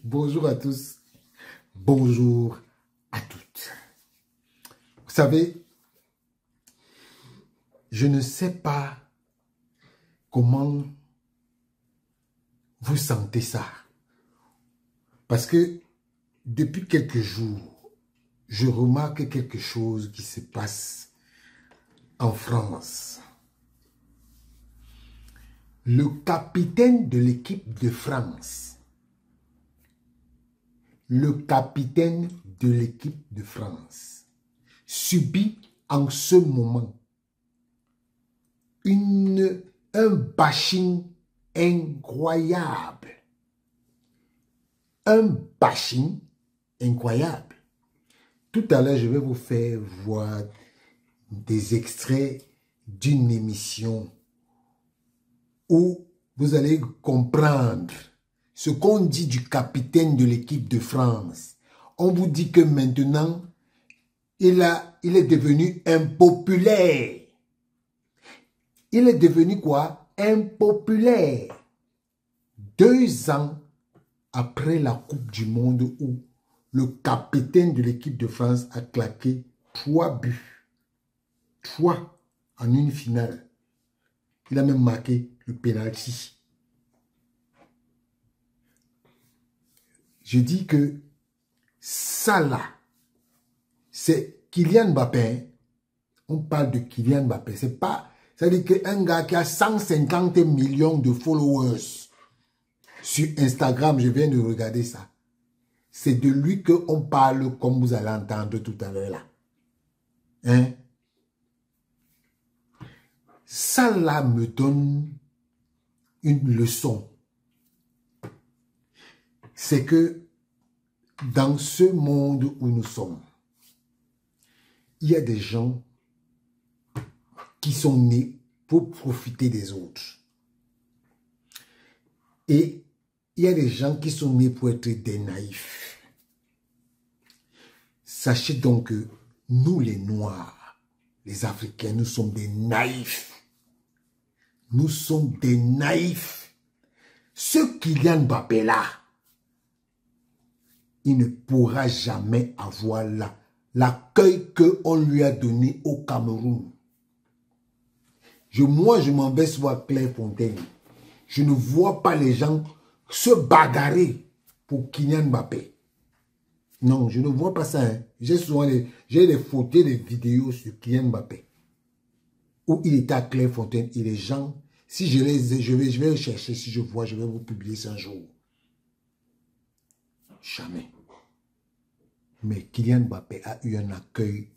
Bonjour à tous, bonjour à toutes. Vous savez, je ne sais pas comment vous sentez ça. Parce que depuis quelques jours, je remarque quelque chose qui se passe en France. Le capitaine de l'équipe de France, subit en ce moment un bashing incroyable. Un bashing incroyable. Tout à l'heure, je vais vous faire voir des extraits d'une émission où vous allez comprendre ce qu'on dit du capitaine de l'équipe de France. On vous dit que maintenant, il est devenu impopulaire. Il est devenu quoi? Impopulaire. 2 ans après la Coupe du Monde où le capitaine de l'équipe de France a claqué 3 buts. 3 en une finale. Il a même marqué le penalty. Je dis que ça là, c'est Kylian Mbappé. On parle de Kylian Mbappé. C'est pas, ça veut dire qu'un gars qui a 150 millions de followers sur Instagram, je viens de regarder ça. C'est de lui qu'on parle comme vous allez entendre tout à l'heure là. Hein? Ça là me donne une leçon. C'est que dans ce monde où nous sommes, il y a des gens qui sont nés pour profiter des autres. Et il y a des gens qui sont nés pour être des naïfs. Sachez donc que nous les Noirs, les Africains, nous sommes des naïfs. Nous sommes des naïfs. Ce Kylian Mbappé là, il ne pourra jamais avoir l'accueil qu'on lui a donné au Cameroun. Moi, je m'en vais voir Clairefontaine. Je ne vois pas les gens se bagarrer pour Kylian Mbappé. Non, je ne vois pas ça. Hein. J'ai des photos, des vidéos sur Kylian Mbappé. Où il était à Clairefontaine. Et les gens, si je vais les chercher, si je vois, je vais vous publier ça un jour. Jamais. Mais Kylian Mbappé a eu un accueil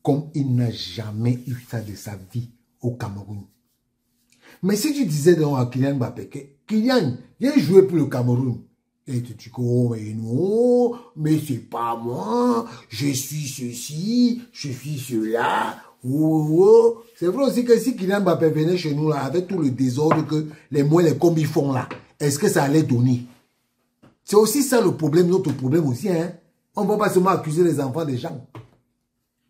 comme il n'a jamais eu ça de sa vie au Cameroun. Mais si tu disais donc à Kylian Mbappé que Kylian, viens jouer pour le Cameroun. Et tu dis, oh mais non, mais c'est pas moi, je suis ceci, je suis cela. Oh. C'est vrai aussi que si Kylian Mbappé venait chez nous là, avec tout le désordre que les combis font là, est-ce que ça allait donner? C'est aussi ça le problème, notre problème aussi. Hein? On ne va pas seulement accuser les enfants des gens.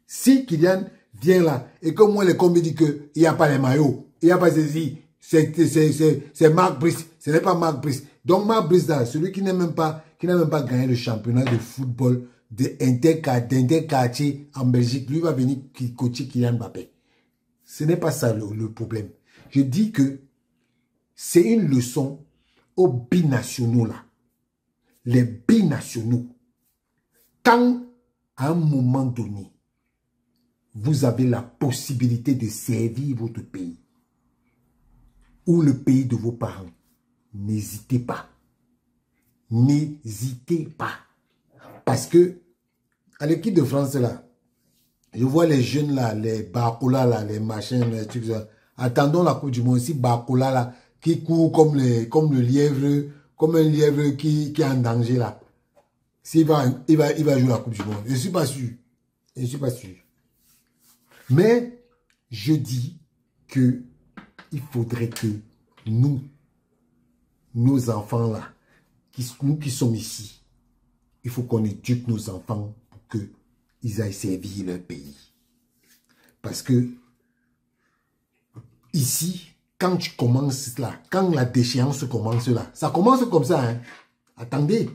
Si Kylian vient là et que moi les combis disent qu'il n'y a pas les maillots, il n'y a pas ceci, c'est Marc Brice, ce n'est pas Marc Brice. Donc Marc Brice là, celui qui n'a même pas gagné le championnat de football d'interquartier en Belgique, lui va venir coacher Kylian Mbappé. Ce n'est pas ça le problème. Je dis que c'est une leçon aux binationaux là. Les binationaux, quand à un moment donné, vous avez la possibilité de servir votre pays ou le pays de vos parents, n'hésitez pas. N'hésitez pas. Parce que à l'équipe de France là, je vois les jeunes là, les Bakola là, les machins, les trucs là. Attendons la Coupe du Monde. Si Bakola là, qui court comme le lièvre, comme un lièvre qui est en danger là. Il va jouer la Coupe du Monde. Je ne suis pas sûr. Je ne suis pas sûr. Mais je dis que il faudrait que nous, nos enfants là, nous qui sommes ici, il faut qu'on éduque nos enfants pour qu'ils aillent servir leur pays. Parce que ici, quand tu commences là, quand la déchéance commence là, ça commence comme ça, hein. Attendez.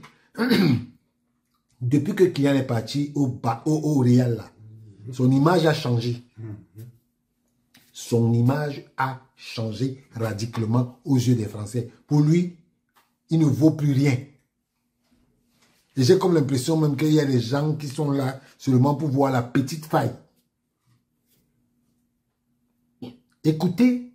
Depuis que Kylian est parti au Real, là, son image a changé. Son image a changé radicalement aux yeux des Français. Pour lui, il ne vaut plus rien. Et j'ai comme l'impression même qu'il y a des gens qui sont là seulement pour voir la petite faille. Écoutez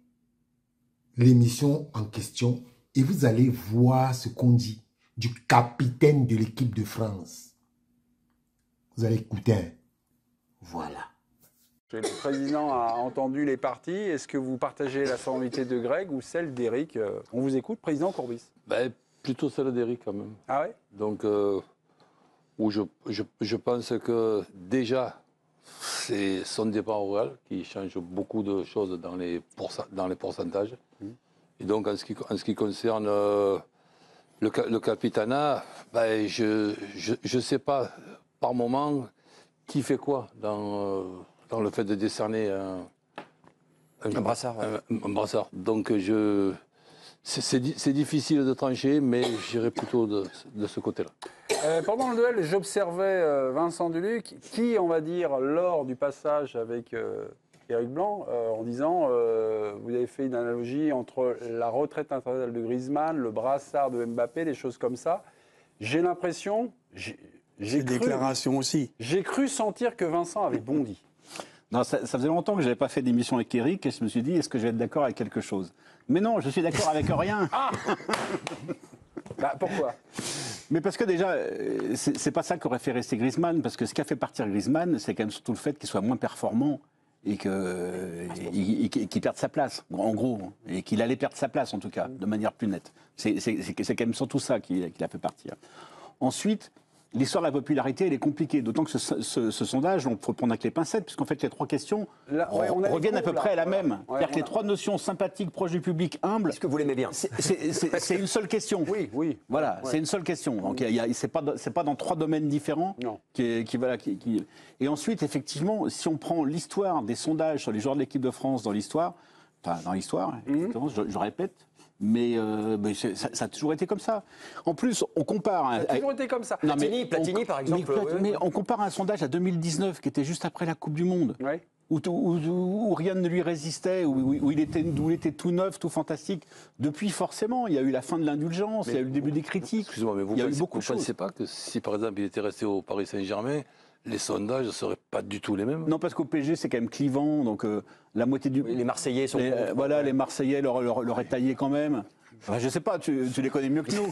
l'émission en question et vous allez voir ce qu'on dit du capitaine de l'équipe de France. Vous allez écouter. Voilà. Le président a entendu les partis. Est-ce que vous partagez la sensibilité de Greg ou celle d'Éric? On vous écoute, président Courbis. Ben, plutôt celle d'Éric quand même. Ah ouais? Donc, où je pense que déjà, c'est son départ au Real qui change beaucoup de choses dans les pourcentages. Et donc, en ce qui concerne le capitanat, ben, je ne sais pas par moment qui fait quoi dans le fait de décerner un brassard. Ouais. Un brassard. Donc, c'est difficile de trancher, mais j'irai plutôt de ce côté-là. Pendant le duel, j'observais Vincent Duluc qui, on va dire, lors du passage avec Éric Blanc, en disant, vous avez fait une analogie entre la retraite internationale de Griezmann, le brassard de Mbappé, des choses comme ça. J'ai l'impression, déclarations aussi. J'ai cru sentir que Vincent avait bondi. Non, ça faisait longtemps que je n'avais pas fait d'émission avec Éric et je me suis dit, est-ce que je vais être d'accord avec quelque chose? Mais non, je suis d'accord avec rien. Ah bah, pourquoi? Mais parce que déjà, c'est pas ça qu'aurait fait rester Griezmann, parce que ce qui a fait partir Griezmann, c'est quand même surtout le fait qu'il soit moins performant et qu'il perde sa place, en gros, et qu'il allait perdre sa place en tout cas, de manière plus nette. C'est quand même surtout ça qui l'a fait partir. Ensuite, l'histoire de la popularité, elle est compliquée, d'autant que ce sondage, il faut le prendre avec les pincettes, puisqu'en fait, les trois questions reviennent à peu près à la même. C'est-à-dire que les trois notions sympathiques, proches du public, humbles... Est-ce que vous l'aimez bien? C'est une seule question. Oui, oui. Voilà, c'est une seule question. Donc, c'est pas dans trois domaines différents. Non. Et ensuite, effectivement, si on prend l'histoire des sondages sur les joueurs de l'équipe de France dans l'histoire, je répète, mais ça a toujours été comme ça. En plus, on compare... Ça a toujours été comme ça. Non, Platini, par exemple. Mais on compare un sondage à 2019, qui était juste après la Coupe du Monde, où rien ne lui résistait, où il était tout neuf, tout fantastique. Depuis, forcément, il y a eu la fin de l'indulgence, il y a eu le début des critiques. Excusez-moi, mais vous ne pensez pas que si, par exemple, il était resté au Paris Saint-Germain, les sondages ne seraient pas du tout les mêmes? Non, parce qu'au PSG, c'est quand même clivant, donc la moitié du... Les Marseillais sont... Voilà, les Marseillais leur est taillé quand même. Enfin, je sais pas, tu les connais mieux que nous.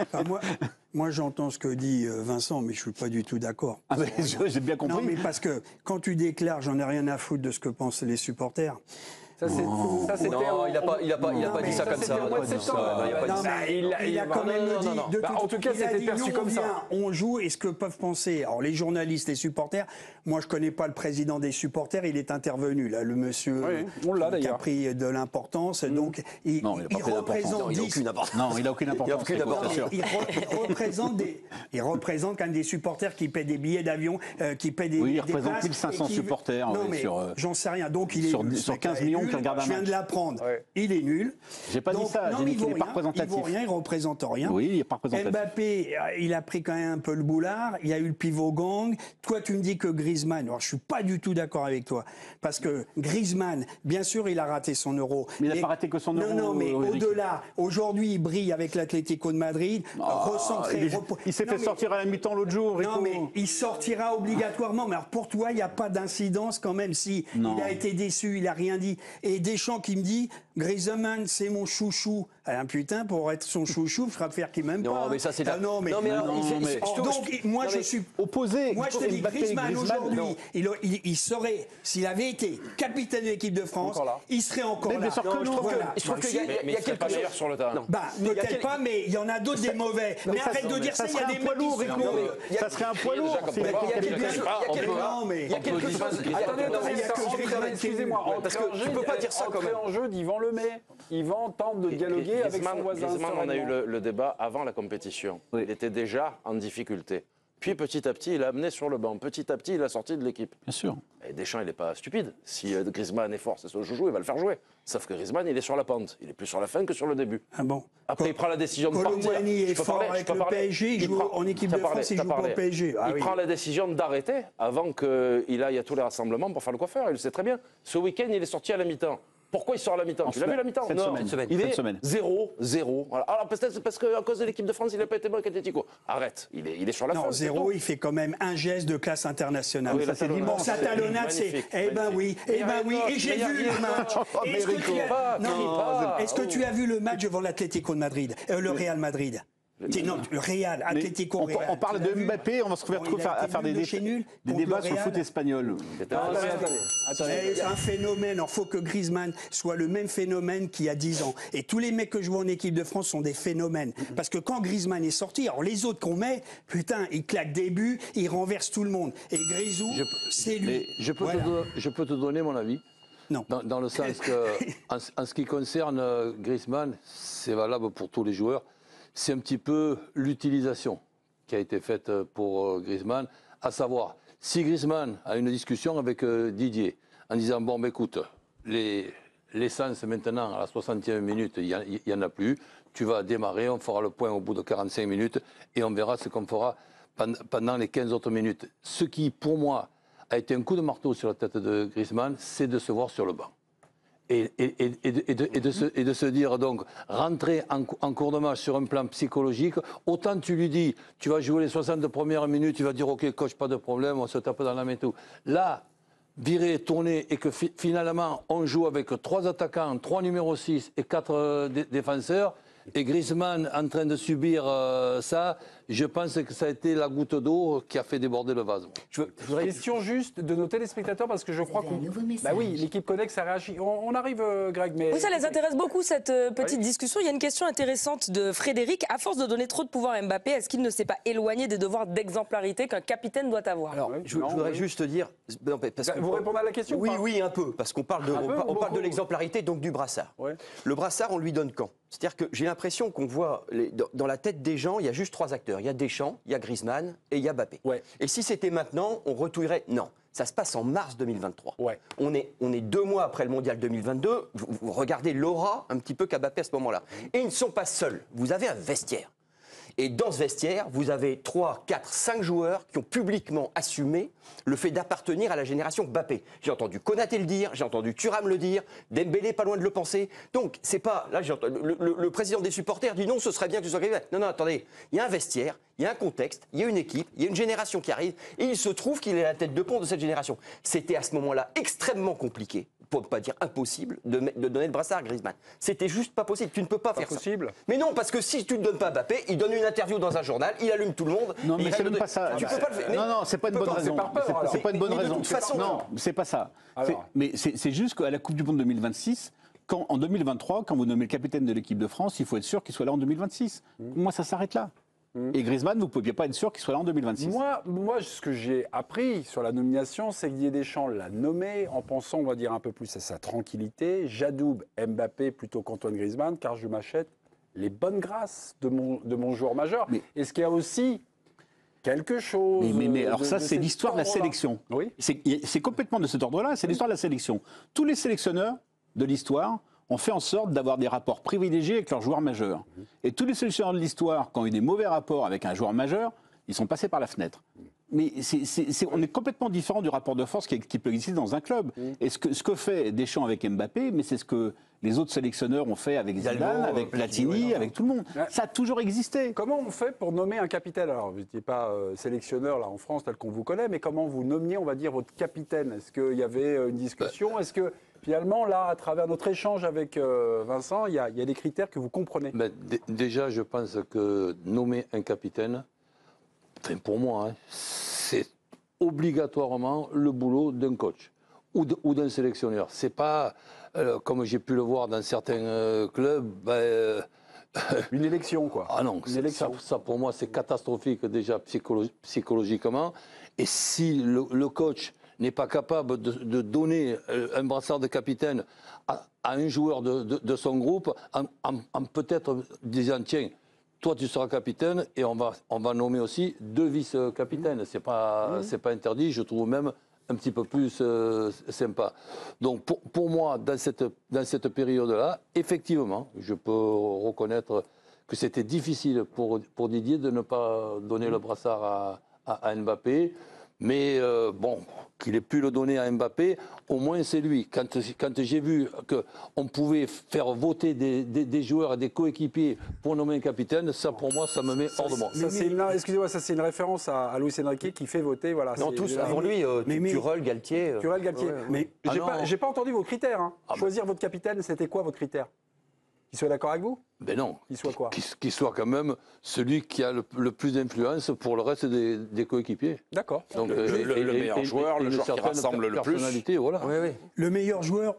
Enfin, moi j'entends ce que dit Vincent, mais je suis pas du tout d'accord. Ah, j'ai bien compris. Non, mais parce que quand tu déclares, j'en ai rien à foutre de ce que pensent les supporters. Ça, c'était non, il n'a pas dit ça comme ça. Il a quand même dit. En tout cas, c'était perçu comme ça. On joue et ce que peuvent penser. Alors, les journalistes, les supporters, moi, je ne connais pas le président des supporters, il est intervenu, là, le monsieur qui a pris de l'importance. Donc, il représente 10. Non, il n'a aucune importance. Il représente quand même des supporters qui paient des billets d'avion, qui paient des. Oui, il représente 1500 supporters. Non, mais j'en sais rien. Donc, il est sur 15 millions. Je viens de l'apprendre. Il est nul. J'ai pas dit ça. J'ai dit qu'il n'est pas représentatif. Il vaut rien, il représente rien. Oui, il n'est pas représentatif. Mbappé, il a pris quand même un peu le boulard. Il y a eu le pivot gang. Toi, tu me dis que Griezmann. Alors, je suis pas du tout d'accord avec toi, parce que Griezmann, bien sûr, il a raté son Euro. Mais il n'a pas raté que son Euro. Non, mais au-delà. Aujourd'hui, il brille avec l'Atlético de Madrid. Recentré. Il s'est fait sortir à la mi-temps l'autre jour. Non, mais il sortira obligatoirement. Mais alors, pour toi, il n'y a pas d'incidence quand même si il a été déçu, il a rien dit. Et Deschamps qui me dit Griezmann, c'est mon chouchou. Ah, putain, pour être son chouchou, je préfère qu'il m'aime pas. Non, mais ça, c'est... Donc, moi, je suis opposé. Moi, je te dis, Griezmann, aujourd'hui, il serait, s'il avait été capitaine de l'équipe de France, il serait encore là. Je trouve qu'il y a quelque chose sur le terrain. Peut-être pas, mais il y en a d'autres des mauvais. Mais arrête de dire ça, il y a des poids lourds. Ça serait un poids lourd. Il y a quelque chose... Excusez-moi, parce que je ne peux pas dire ça quand même. En jeu d'Yvan Lemay. Yvan tente de dialoguer avec son voisin. Griezmann, on a eu le débat avant la compétition. Il était déjà en difficulté. Puis petit à petit, il a amené sur le banc. Petit à petit, il a sorti de l'équipe. Bien sûr. Et Deschamps, il n'est pas stupide. Si Griezmann est fort, c'est son joujou, il va le faire jouer. Sauf que Griezmann, il est sur la pente. Il est plus sur la fin que sur le début. Ah bon. Après, il prend la décision de partir. Colomboigny est Je peux fort parler, avec je peux le parler. PSG, il joue en équipe de France, il joue pas au PSG. Ah il oui. prend la décision d'arrêter avant qu'il aille à tous les rassemblements pour faire le coiffeur. Il le sait très bien. Ce week-end, il est sorti à la mi-temps. Pourquoi il sort à la mi-temps? Tu l'as vu la mi-temps? Cette Non. semaine. Il est Semaine. 0-0. Voilà. Alors peut-être c'est parce qu'à cause de l'équipe de France, il n'a pas été bon avec Atletico. Arrête, il est sur la fin. Non, c'est 0, tout. il fait quand même un geste de classe internationale. Ah oui, ça, c'est dimanche. Sa talonnade, c'est. Magnifique, Eh ben oui, magnifique. eh ben oui. Et j'ai vu le match. Est-ce que tu as- Non, est-ce que tu as vu le match devant l'Atlético de Madrid, le Real Madrid? Non, le Real, Mais Atlético on, Real. on parle Tu l'as de vu? Mbappé, on va se retrouver Bon, il a à été faire nul des de chez nul contre débats le sur le Real. foot espagnol. C'est un phénomène. Il faut que Griezmann soit le même phénomène qu'il y a 10 ans. Et tous les mecs que je vois en équipe de France sont des phénomènes. Parce que quand Griezmann est sorti, alors les autres qu'on met, putain, ils claquent des buts, ils renversent tout le monde. Et Grisou, c'est lui. Mais je peux te donner mon avis. Non. Dans le sens que, en ce qui concerne Griezmann, c'est valable pour tous les joueurs. C'est un petit peu l'utilisation qui a été faite pour Griezmann, à savoir, si Griezmann a une discussion avec Didier en disant, bon, ben, écoute, l'essence maintenant, à la 60e minute, il n'y en a plus, tu vas démarrer, on fera le point au bout de 45 minutes et on verra ce qu'on fera pendant les 15 autres minutes. Ce qui, pour moi, a été un coup de marteau sur la tête de Griezmann, c'est de se voir sur le banc. Et de se dire, donc, rentrer en cours de match sur un plan psychologique, autant tu lui dis, tu vas jouer les 60 premières minutes, tu vas dire, ok, coach, pas de problème, on se tape dans la main et tout. Là, virer, tourner, et que finalement, on joue avec 3 attaquants, 3 numéros 6 et 4 défenseurs, et Griezmann en train de subir ça, je pense que ça a été la goutte d'eau qui a fait déborder le vase. Question juste de nos téléspectateurs, parce que je crois qu'on... Bah oui, l'équipe Connex, ça réagit. On arrive, Greg, mais... Oui, ça les intéresse beaucoup, cette petite discussion. Il y a une question intéressante de Frédéric. À force de donner trop de pouvoir à Mbappé, est-ce qu'il ne s'est pas éloigné des devoirs d'exemplarité qu'un capitaine doit avoir? Alors, je voudrais juste dire... non, parce que- Vous répondez à la question? Oui, ou pas oui, un peu, parce qu'on parle de, on parle de l'exemplarité, donc du brassard. Ouais. Le brassard, on lui donne quand? C'est-à-dire que j'ai l'impression qu'on voit, dans la tête des gens, il y a juste 3 acteurs. Il y a Deschamps, il y a Griezmann et il y a Mbappé. Ouais. Et si c'était maintenant, on retouillerait... Non, ça se passe en mars 2023. Ouais. On est 2 mois après le mondial 2022. Vous regardez l'aura un petit peu qu'a Mbappé à ce moment-là. Et ils ne sont pas seuls. Vous avez un vestiaire. Et dans ce vestiaire, vous avez 3, 4, 5 joueurs qui ont publiquement assumé le fait d'appartenir à la génération Mbappé. J'ai entendu Konaté le dire, j'ai entendu Thuram le dire, Dembélé pas loin de le penser. Donc, c'est pas... Là, le président des supporters dit non, ce serait bien que tu sois Griezmann. Non, non, attendez. Il y a un vestiaire, il y a un contexte, il y a une équipe, il y a une génération qui arrive, et il se trouve qu'il est la tête de pont de cette génération. C'était à ce moment-là extrêmement compliqué, pour ne pas dire impossible, de donner le brassard à Griezmann. C'était juste pas possible. Tu ne peux pas faire possible. ça. Mais non, parce que si tu ne donnes pas à Mbappé, il donne une interview dans un journal, il allume tout le monde. Non, il mais c'est règle même de- pas ça. Tu peux pas le faire. Non, non, c'est pas une bonne raison. C'est pas une bonne Mais de raison. toute façon, Non, c'est pas ça. Alors. Mais c'est juste qu'à la Coupe du Monde 2026, en 2023, quand vous nommez le capitaine de l'équipe de France, il faut être sûr qu'il soit là en 2026. Moi, ça s'arrête là. Et Griezmann, vous ne pouviez pas être sûr qu'il soit là en 2026. Moi, ce que j'ai appris sur la nomination, c'est que Didier Deschamps l'a nommé en pensant, on va dire, un peu plus à sa tranquillité. J'adoube Mbappé plutôt qu'Antoine Griezmann, car je m'achète les bonnes grâces de mon joueur majeur. Mais- Est-ce qu'il y a aussi quelque chose... Mais alors ça, de c'est cet l'histoire de la ordre-là? sélection. Oui. C'est complètement de cet ordre-là, c'est l'histoire de la sélection. Tous les sélectionneurs de l'histoire ont fait en sorte d'avoir des rapports privilégiés avec leurs joueurs majeurs. Et tous les sélectionneurs de l'histoire, quand il y a eu des mauvais rapports avec un joueur majeur, ils sont passés par la fenêtre. Mais on est complètement différent du rapport de force qui peut exister dans un club. Et ce que fait Deschamps avec Mbappé, mais c'est ce que les autres sélectionneurs ont fait avec Zidane, avec Platini, avec tout le monde. Ouais. Ça a toujours existé. Comment on fait pour nommer un capitaine? Alors, vous n'étiez pas sélectionneur là en France tel qu'on vous connaît, mais comment vous nommiez, on va dire, votre capitaine? Est-ce qu'il y avait une discussion? Est-ce que finalement, là, à travers notre échange avec Vincent, il y a des critères que vous comprenez? Mais déjà, je pense que nommer un capitaine, enfin pour moi, hein, c'est obligatoirement le boulot d'un coach ou d'un sélectionneur. C'est pas, comme j'ai pu le voir dans certains clubs, Une élection, quoi. ah non, Une élection. ça pour moi c'est catastrophique déjà psychologiquement. Et si le coach n'est pas capable de donner un brassard de capitaine à un joueur de son groupe, en peut-être disant tiens, toi tu seras capitaine et on va nommer aussi 2 vice-capitaines. C'est pas interdit, je trouve même un petit peu plus sympa. Donc pour moi, dans cette période-là, effectivement, je peux reconnaître que c'était difficile pour Didier de ne pas donner le brassard à Mbappé. Mais bon, qu'il ait pu le donner à Mbappé, au moins c'est lui. Quand j'ai vu qu'on pouvait faire voter des joueurs et des coéquipiers pour nommer un capitaine, ça pour moi, ça me met hors de moi. Excusez-moi, ça c'est une référence à Luis Enrique qui fait voter. Voilà, Non, tous avant lui, Turel, Galtier. Turel, Galtier. Ouais. Mais j'ai pas entendu vos critères. Hein. Choisir votre capitaine, c'était quoi votre critère? Qu'il soit d'accord avec vous? Ben non. Qu'il soit quoi? Qu'il soit quand même celui qui a le plus d'influence pour le reste des coéquipiers. D'accord. Donc le meilleur joueur, le joueur qui rassemble le plus. Voilà. Oui, oui. Le meilleur joueur,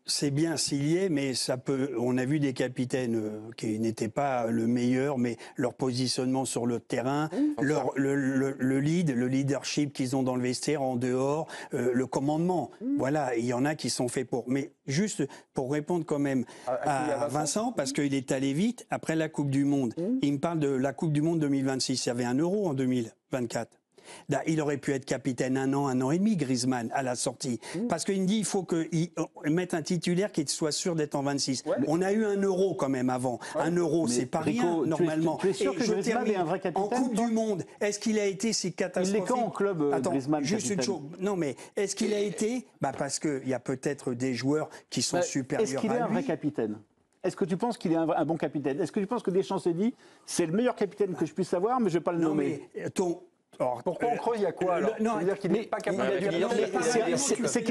c'est bien s'il y est, mais ça peut. On a vu des capitaines qui n'étaient pas le meilleur, mais leur positionnement sur le terrain, le leadership qu'ils ont dans le vestiaire, en dehors, le commandement. Voilà, il y en a qui sont faits pour. Mais juste pour répondre quand même à Vincent, parce qu'il est allé vite, après la Coupe du Monde, il me parle de la Coupe du Monde 2026. Il y avait un Euro en 2024. Là, il aurait pu être capitaine 1 an et demi, Griezmann, à la sortie. Parce qu'il me dit qu'il faut qu'il mette un titulaire qui soit sûr d'être en 26. Ouais, on a eu un Euro quand même avant. Un Euro, c'est pas rien, normalement. Tu es sûr que Griezmann est un vrai capitaine? En Coupe du Monde, est-ce qu'il a été si catastrophique? Il est quand en club, Griezmann, juste capitaine? une chose. Non, mais est-ce qu'il a été? Parce qu'il y a peut-être des joueurs qui sont supérieurs à lui. Est-ce qu'il est un vrai capitaine? Est-ce que tu penses qu'il est un bon capitaine? Est-ce que tu penses que Deschamps s'est dit c'est le meilleur capitaine que je puisse avoir, mais je ne vais pas le nommer? Alors, pourquoi on creuse? Il y a quoi alors? C'est-à-dire qu'il n'est pas capable.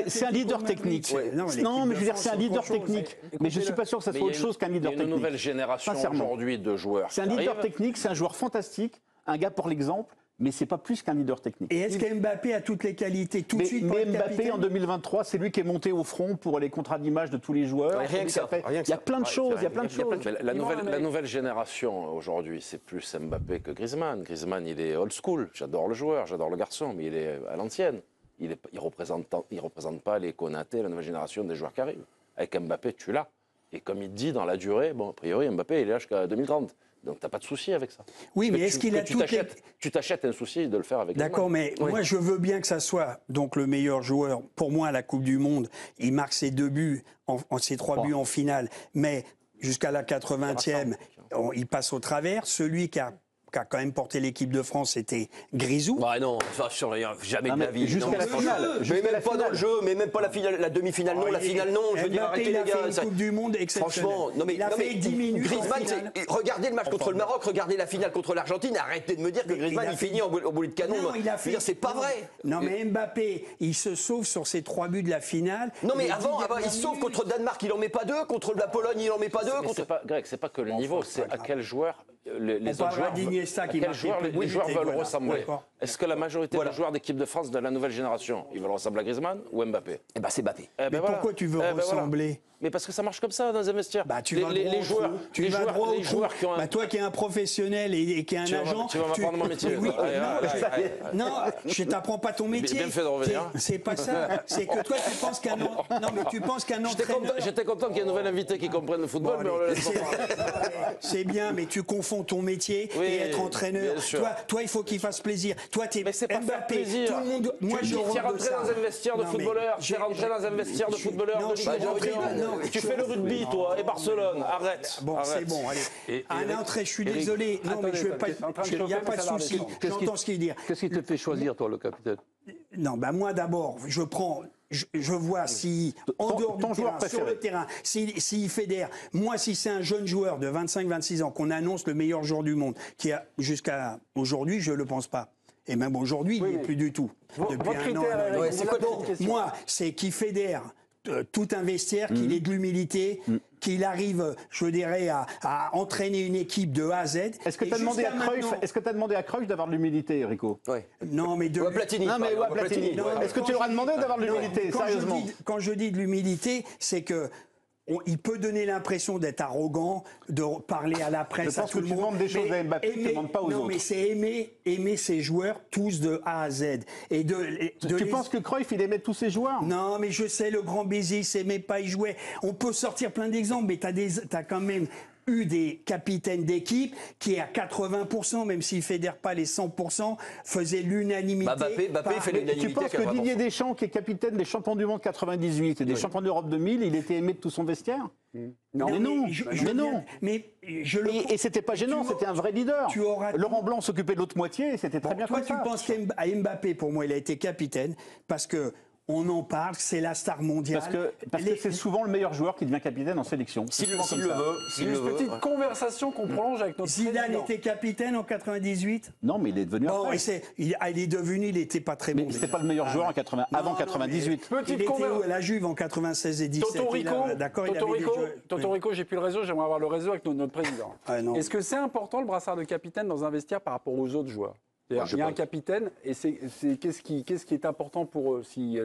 C'est un leader technique. Non, mais je veux dire, c'est un leader technique. Mais je ne suis pas sûr que ça soit autre chose qu'un leader technique. Il y a une nouvelle génération aujourd'hui de joueurs. C'est un leader technique, c'est un joueur fantastique, un gars pour l'exemple. Mais c'est pas plus qu'un leader technique. Et est-ce qu'Mbappé a toutes les qualités tout de suite pour mais être Mbappé capitaine? en 2023, c'est lui qui est monté au front pour les contrats d'image de tous les joueurs. Rien que ça. Il y a plein de choses. Il y a plein de choses. La nouvelle génération aujourd'hui, c'est plus Mbappé que Griezmann. Griezmann, il est old school. J'adore le joueur, j'adore le garçon, mais il est à l'ancienne. Il représente pas les Konaté, la nouvelle génération des joueurs qui arrivent. Avec Mbappé, tu l'as. Et comme il dit dans la durée, bon, a priori, Mbappé, il est là jusqu'à 2030. Donc, tu n'as pas de souci avec ça. Oui, mais est-ce qu'il a tu t'achètes un souci de le faire avec D'accord, mais moi, je veux bien que ça soit donc le meilleur joueur. Pour moi, à la Coupe du Monde, il marque ses 2 buts, ses 3 buts en finale. Mais jusqu'à la 80e, il passe au travers. Celui qui a quand même porté l'équipe de France, c'était Grisou. Ouais, non, ça, jamais de la vie. Jusqu'à la finale. Mais même pas dans le jeu, mais même pas la demi-finale, non, la finale, non. Je veux dire, arrêtez les gars. Il a fait une Coupe du Monde exceptionnelle. Franchement, il a fait 10 minutes. Griezmann, regardez le match contre le Maroc, regardez la finale contre l'Argentine. Arrêtez de me dire que Griezmann, il finit au bout de canon. Non, il a fait. C'est pas vrai. Non, mais Mbappé, il se sauve sur ses 3 buts de la finale. Non, mais avant, il se sauve contre Danemark, il en met pas 2. Contre la Pologne, il en met pas 2. Greg, c'est pas que le niveau, c'est à quel joueur les autres joueurs. Les joueurs veulent ressembler. Est-ce que la majorité des joueurs d'équipe de France de la nouvelle génération, ils veulent ressembler à Griezmann ou Mbappé? Eh ben c'est Mbappé. Mais pourquoi tu veux ressembler? Mais parce que ça marche comme ça dans un vestiaire. Tu vas les joueurs qui ont toi qui es un professionnel et qui es un agent. Tu vas m'apprendre mon métier. Non, je t'apprends pas ton métier. Bien fait de revenir. C'est pas ça. C'est que toi tu penses qu'un entraîneur. J'étais content qu'il y ait un nouvel invité qui comprenne le football, mais on le laisse pas. C'est bien, mais tu confonds ton métier et être entraîneur. Toi, il faut qu'il fasse plaisir. Toi, t'es Mbappé. Tout le monde. Moi, je suis rentré dans un vestiaire de footballeur. J'ai rentré dans un vestiaire de footballeur de Ligue 1. Tu fais le rugby, toi, et Barcelone. Arrête. Bon, c'est bon, allez. Un entrée, je suis désolé. Non, mais je vais pas. Il n'y a pas de souci. J'entends ce qu'il dit. Qu'est-ce qui te fait choisir, toi, le capitaine? Non, moi d'abord, je vois si, en dehors du terrain, sur le terrain, s'il fédère. Moi, si c'est un jeune joueur de 25-26 ans qu'on annonce le meilleur joueur du monde, qui a jusqu'à aujourd'hui, je ne le pense pas. Et même aujourd'hui, il n'y est plus du tout. Depuis un an. Moi, c'est qui fédère tout un vestiaire, qu'il ait de l'humilité, qu'il arrive, je dirais, à entraîner une équipe de A à Z. Est-ce que tu as demandé à Cruyff d'avoir de l'humilité, Rico? Non, mais ou à Platini. Est-ce que tu leur as demandé d'avoir de l'humilité, sérieusement? Quand je dis de l'humilité, c'est que il peut donner l'impression d'être arrogant, de parler à la presse, à tout le monde. Je pense que tu demandes des choses à Mbappé, tu ne demandes pas aux autres. Non, mais c'est aimer ses joueurs tous de A à Z. Tu penses que Cruyff, il aimait tous ses joueurs? Non, mais je sais, le grand Béziers, il s'aimait pas, il jouait. On peut sortir plein d'exemples, mais t'as quand même eu des capitaines d'équipe qui, à 80%, même s'ils ne fédèrent pas les 100%, faisaient l'unanimité. Mbappé fait l'unanimité. Tu penses que Didier Deschamps, qui est capitaine des champions du monde 98 et des champions d'Europe 2000, il était aimé de tout son vestiaire? Non, mais non, et c'était pas gênant, c'était un vrai leader. Laurent Blanc s'occupait de l'autre moitié, et c'était très bien toi, comme ça. tu penses qu'à Mbappé, pour moi, il a été capitaine parce que on en parle, c'est la star mondiale. Parce que c'est souvent le meilleur joueur qui devient capitaine en sélection. S'il le veut. Une petite conversation qu'on prolonge avec notre Zidane président. était capitaine en 98. Non, mais il est devenu après. Il est devenu, il n'était pas très bon. Mais c'était pas le meilleur joueur avant 98. Il était où à la Juve en 96 et 17. Totorico, j'ai plus le réseau, j'aimerais avoir le réseau avec notre président. Est-ce que c'est important le brassard de capitaine dans un vestiaire par rapport aux autres joueurs? Il y a un capitaine, et qu'est-ce qui est important pour eux si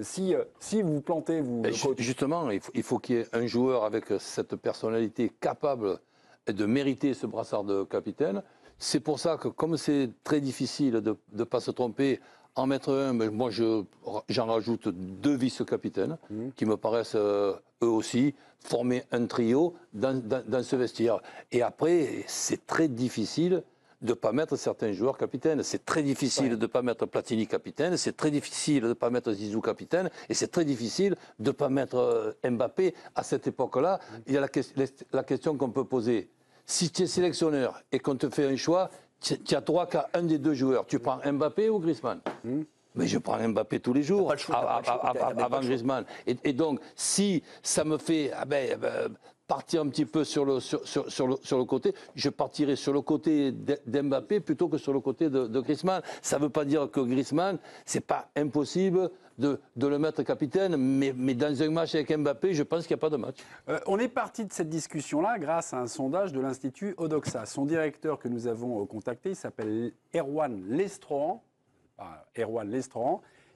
vous vous plantez, vous... Justement, il faut qu'il y ait un joueur avec cette personnalité capable de mériter ce brassard de capitaine. C'est pour ça que, comme c'est très difficile de ne pas se tromper, en mettre un, moi j'en rajoute 2 vice-capitaines qui me paraissent eux aussi former un trio dans ce vestiaire. Et après, c'est très difficile de ne pas mettre certains joueurs capitaines. C'est très difficile de ne pas mettre Platini capitaine, c'est très difficile de ne pas mettre Zizou capitaine, et c'est très difficile de ne pas mettre Mbappé à cette époque-là. Il y a la question qu'on peut poser. Si tu es sélectionneur et qu'on te fait un choix, tu as droit qu'à un des 2 joueurs. Tu prends Mbappé ou Griezmann? Mais je prends Mbappé tous les jours, avant Griezmann. Et donc, si ça me fait... partir un petit peu sur le côté, je partirai sur le côté d'Mbappé plutôt que sur le côté de Griezmann. Ça ne veut pas dire que Griezmann, c'est pas impossible de le mettre capitaine, mais dans un match avec Mbappé, je pense qu'il n'y a pas de match. On est parti de cette discussion-là grâce à un sondage de l'Institut Odoxa. Son directeur que nous avons contacté, il s'appelle Erwan Lestrohan,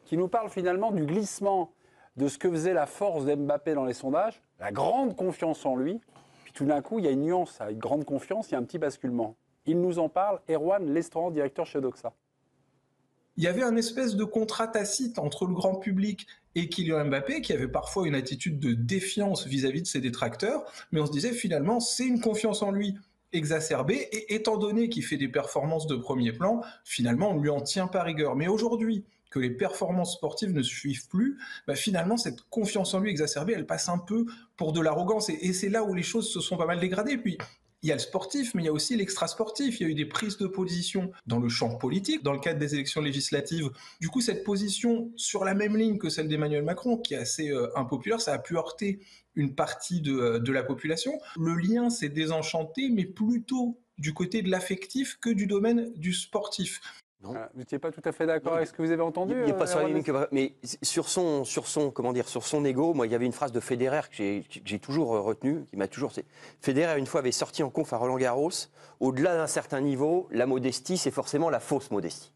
qui nous parle finalement du glissement de ce que faisait la force d'Mbappé dans les sondages, la grande confiance en lui, puis tout d'un coup, il y a une nuance, avec grande confiance, il y a un petit basculement. Il nous en parle, Erwan Lestrohan, directeur chez Odoxa. Il y avait un espèce de contrat tacite entre le grand public et Kylian Mbappé, qui avait parfois une attitude de défiance vis-à-vis de ses détracteurs, mais on se disait finalement, c'est une confiance en lui exacerbée, et étant donné qu'il fait des performances de premier plan, finalement, on ne lui en tient pas rigueur. Mais aujourd'hui, que les performances sportives ne suivent plus, finalement, cette confiance en lui exacerbée, elle passe un peu pour de l'arrogance. Et c'est là où les choses se sont pas mal dégradées. Puis, il y a le sportif, mais il y a aussi l'extra-sportif. Il y a eu des prises de position dans le champ politique, dans le cadre des élections législatives. Du coup, cette position sur la même ligne que celle d'Emmanuel Macron, qui est assez impopulaire, ça a pu heurter une partie de la population. Le lien s'est désenchanté, mais plutôt du côté de l'affectif que du domaine du sportif. Vous n'étiez pas tout à fait d'accord avec ce que vous avez entendu? Il n'est pas sur la ligne mais sur son ego, moi, il y avait une phrase de Federer que j'ai toujours retenue, qui m'a toujours... Federer, une fois, avait sorti en conf à Roland-Garros, au-delà d'un certain niveau, la modestie, c'est forcément la fausse modestie.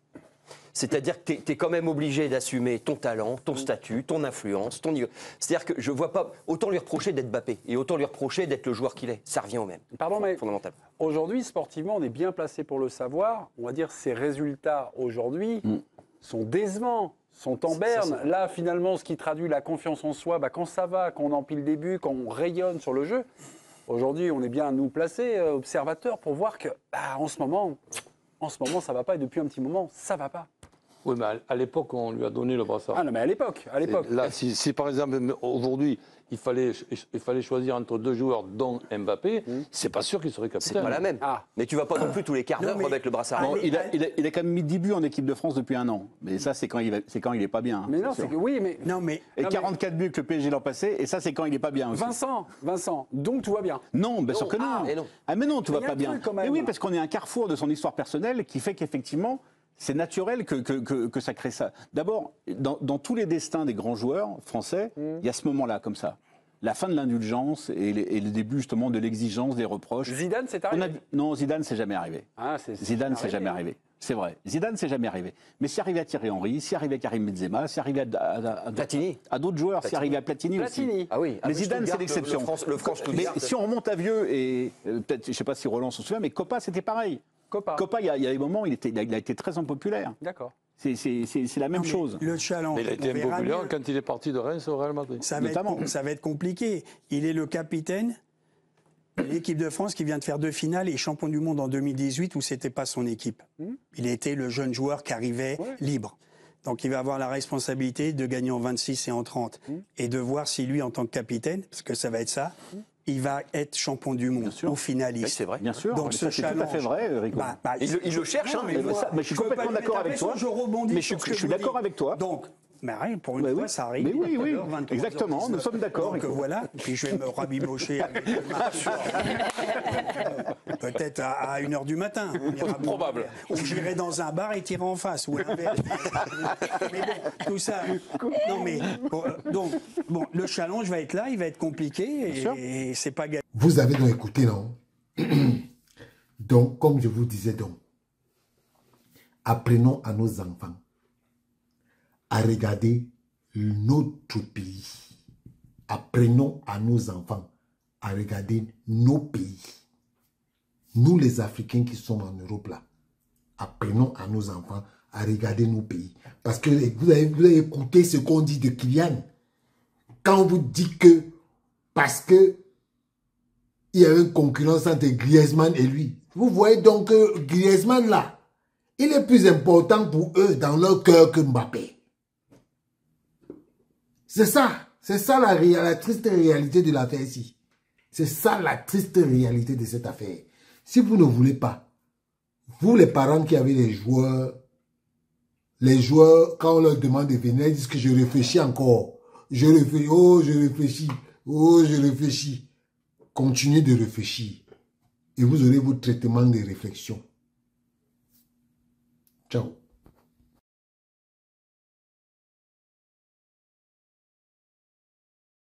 C'est-à-dire que tu es quand même obligé d'assumer ton talent, ton statut, ton influence, ton niveau. C'est-à-dire que je ne vois pas... Autant lui reprocher d'être Mbappé et autant lui reprocher d'être le joueur qu'il est. Ça revient au même. Pardon, mais fondamental. Aujourd'hui, sportivement, on est bien placé pour le savoir. On va dire que ces résultats, aujourd'hui, sont décevants, sont en berne. Là, finalement, ce qui traduit la confiance en soi, quand ça va, qu'on empile des buts, qu'on rayonne sur le jeu, aujourd'hui, on est bien, nous, placés, observateurs, pour voir que, en ce moment, ça ne va pas. Et depuis un petit moment, ça ne va pas. Oui, mais à l'époque, on lui a donné le brassard. Ah non, mais à l'époque. Là, si par exemple, aujourd'hui, il fallait choisir entre 2 joueurs, dont Mbappé, c'est pas sûr qu'il serait capitaine. C'est pas la même. Mais tu vas pas non plus tous les quarts d'heure avec le brassard. Bon, il a quand même mis 10 buts en équipe de France depuis 1 an. Mais ça, c'est quand il est pas bien. Mais non, c'est que oui, mais... Et 44 buts que le PSG l'an passé, et ça, c'est quand il est pas bien aussi. Vincent, donc tout va bien? Non, bien sûr que non. Mais non, tout va pas bien. Mais oui, parce qu'on est à un carrefour de son histoire personnelle qui fait qu'effectivement... C'est naturel que ça crée ça. D'abord, dans tous les destins des grands joueurs français, il y a ce moment-là, comme ça. La fin de l'indulgence et le début, justement, de l'exigence, des reproches. Zidane, c'est arrivé? Non, Zidane, c'est jamais arrivé. Zidane, c'est jamais arrivé. C'est vrai. Zidane, c'est jamais arrivé. Mais c'est arrivé à Thierry Henry, c'est arrivé à Karim Benzema, c'est arrivé à Platini. À d'autres joueurs, c'est arrivé à Platini aussi. Ah oui. Mais Zidane, c'est l'exception. Mais si on remonte à vieux, et peut-être, je ne sais pas si Roland s'en souvient, mais Copa, c'était pareil. Copa, il y a des moments où il a été très impopulaire. D'accord. C'est la même chose. Le challenge. Mais il a été impopulaire quand il est parti de Reims au Real Madrid. Ça va être compliqué. Il est le capitaine L'équipe de France qui vient de faire 2 finales et champion du monde en 2018 où c'était pas son équipe. Il était le jeune joueur qui arrivait libre. Donc il va avoir la responsabilité de gagner en 26 et en 30 et de voir si lui en tant que capitaine, parce que ça va être ça, il va être champion du monde au finaliste. Oui, c'est vrai. Bien sûr, Donc ce c'est tout à fait vrai, Rico. il le cherche, hein, mais je suis complètement d'accord avec toi. Je rebondis Mais sur je ce que suis vous d'accord dites. avec toi. Donc, rien, pour une fois, ça arrive. Mais oui, oui, 23h19. exactement, nous sommes d'accord. Donc Rico. voilà, puis je vais me rabibocher avec le match. Peut-être à 1h du matin. On ira Probable. Ou j'irai dans un bar et tirer en face. Ou l'inverse. Mais bon, tout ça. Non, mais. Donc, bon, le challenge va être là, il va être compliqué et c'est pas gagné. Vous avez donc écouté, non? Donc, comme je vous disais donc, apprenons à nos enfants à regarder notre pays. Apprenons à nos enfants à regarder nos pays. Nous, les Africains qui sommes en Europe, là, apprenons à nos enfants à regarder nos pays. Parce que vous avez écouté ce qu'on dit de Kylian. Quand on vous dit que, parce que il y a une concurrence entre Griezmann et lui. Vous voyez donc que Griezmann, là, il est plus important pour eux dans leur cœur que Mbappé. C'est ça la triste réalité de l'affaire ici. C'est ça la triste réalité de cette affaire. Si vous ne voulez pas, vous les parents qui avez les joueurs, quand on leur demande de venir, ils disent que je réfléchis encore. Je réfléchis, je réfléchis. Continuez de réfléchir et vous aurez votre traitement de réflexion. Ciao.